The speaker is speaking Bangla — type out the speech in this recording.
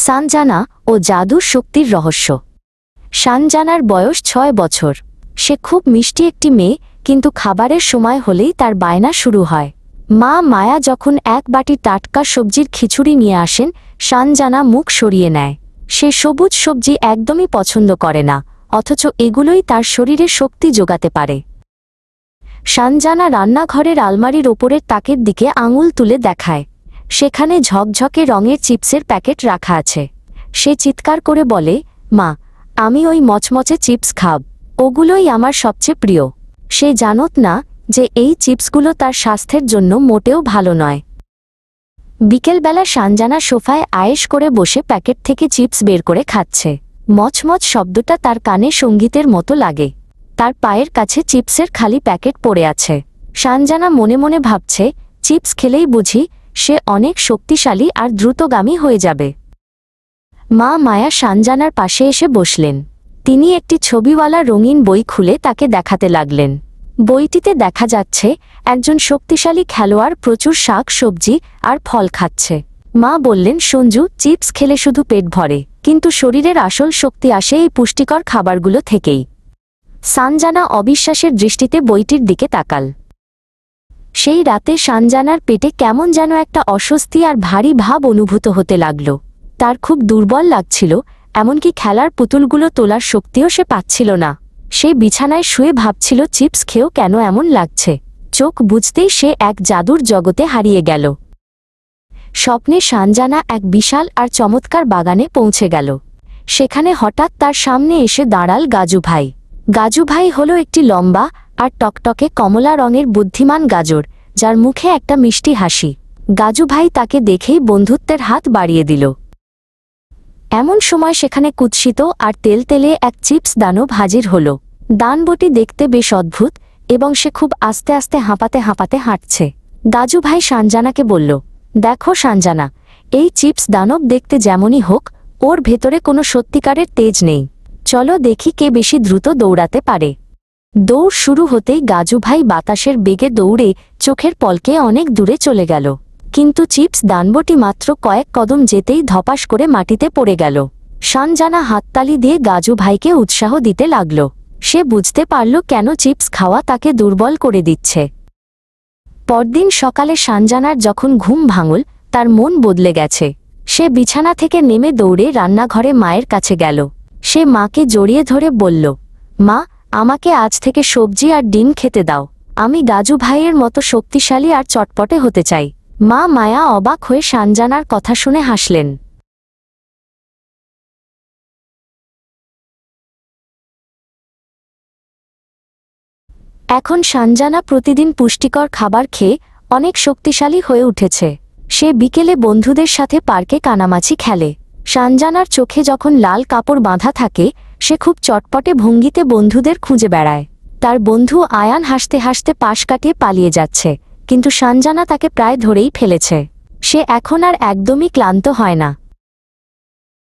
সানজানা ও জাদুর শক্তির রহস্য। সানজানার বয়স 6 বছর। সে খুব মিষ্টি একটি মেয়ে, কিন্তু খাবারের সময় হলেই তার বায়না শুরু হয়। মা মায়া যখন এক বাটি টাটকা সবজির খিচুড়ি নিয়ে আসেন, সানজানা মুখ সরিয়ে নেয়। সে সবুজ সবজি একদমই পছন্দ করে না, অথচ এগুলোই তার শরীরে শক্তি যোগাতে পারে। সানজানা রান্নাঘরের আলমারির ওপরের তাকের দিকে আঙুল তুলে দেখায়। সেখানে ঝকঝকে রঙের চিপসের প্যাকেট রাখা আছে। সে চিৎকার করে বলে, মা, আমি ওই মচমচে চিপস খাব, ওগুলোই আমার সবচেয়ে প্রিয়। সে জানত না যে এই চিপসগুলো তার স্বাস্থ্যের জন্য মোটেও ভালো নয়। বিকেলবেলা সানজানা সোফায় আয়েশ করে বসে প্যাকেট থেকে চিপস বের করে খাচ্ছে। মচমচ শব্দটা তার কানে সঙ্গীতের মতো লাগে। তার পায়ের কাছে চিপসের খালি প্যাকেট পড়ে আছে। সানজানা মনে মনে ভাবছে, চিপস খেলেই বুঝি সে অনেক শক্তিশালী আর দ্রুতগামী হয়ে যাবে। মা মায়া সানজানার পাশে এসে বসলেন। তিনি একটি ছবিওয়ালা রঙিন বই খুলে তাকে দেখাতে লাগলেন। বইটিতে দেখা যাচ্ছে একজন শক্তিশালী খেলোয়াড় প্রচুর শাক সবজি আর ফল খাচ্ছে। মা বললেন, সঞ্জু, চিপস খেলে শুধু পেট ভরে, কিন্তু শরীরের আসল শক্তি আসে এই পুষ্টিকর খাবারগুলো থেকেই। সানজানা অবিশ্বাসের দৃষ্টিতে বইটির দিকে তাকাল। সেই রাতে সানজানার পেটে কেমন যেন একটা অস্বস্তি আর ভারী ভাব অনুভূত হতে লাগল। তার খুব দুর্বল লাগছিল, এমনকি খেলার পুতুলগুলো তোলার শক্তিও সে পাচ্ছিল না। সে বিছানায় শুয়ে ভাবছিল চিপস খেয়েও কেন এমন লাগছে। চোখ বুঝতেই সে এক জাদুর জগতে হারিয়ে গেল। স্বপ্নে সানজানা এক বিশাল আর চমৎকার বাগানে পৌঁছে গেল। সেখানে হঠাৎ তার সামনে এসে দাঁড়াল গাজু ভাই। গাজু ভাই হল একটি লম্বা আর টকটকে কমলা রঙের বুদ্ধিমান গাজর, যার মুখে একটা মিষ্টি হাসি। গাজু ভাই তাকে দেখেই বন্ধুত্বের হাত বাড়িয়ে দিল। এমন সময় সেখানে কুৎসিত আর তেলতেলে এক চিপস দানব হাজির হল। দানবটি দেখতে বেশ অদ্ভুত এবং সে খুব আস্তে আস্তে হাঁপাতে হাঁপাতে হাঁটছে। গাজু ভাই সানজানাকে বলল, দেখো সানজানা, এই চিপস দানব দেখতে যেমনই হোক, ওর ভেতরে কোনো সত্যিকারের তেজ নেই। চলো দেখি কে বেশি দ্রুত দৌড়াতে পারে। দৌড় শুরু হতেই গাজু ভাই বাতাসের বেগে দৌড়ে চোখের পলকে অনেক দূরে চলে গেল। কিন্তু চিপস দানবটি মাত্র কয়েক কদম যেতেই ধপাস করে মাটিতে পড়ে গেল। সানজানা হাততালি দিয়ে গাজু ভাইকে উৎসাহ দিতে লাগল। সে বুঝতে পারল কেন চিপস খাওয়া তাকে দুর্বল করে দিচ্ছে। পরদিন সকালে সানজানার যখন ঘুম ভাঙল, তার মন বদলে গেছে। সে বিছানা থেকে নেমে দৌড়ে রান্নাঘরে মায়ের কাছে গেল। সে মাকে জড়িয়ে ধরে বলল, মা, আমাকে আজ থেকে সবজি আর ডিম খেতে দাও। আমি গাজু ভাইয়ের মতো শক্তিশালী আর চটপটে হতে চাই। মা মায়া অবাক হয়ে সানজানার কথা শুনে হাসলেন। এখন সানজানা প্রতিদিন পুষ্টিকর খাবার খেয়ে অনেক শক্তিশালী হয়ে উঠেছে। সে বিকেলে বন্ধুদের সাথে পার্কে কানামাছি খেলে। সানজানার চোখে যখন লাল কাপড় বাঁধা থাকে, সে খুব চটপটে ভঙ্গিতে বন্ধুদের খুঁজে বেড়ায়। তার বন্ধু আয়ান হাসতে হাসতে পাশ কাটিয়ে পালিয়ে যাচ্ছে, কিন্তু সানজানা তাকে প্রায় ধরেই ফেলেছে। সে এখন আর একদমই ক্লান্ত হয় না।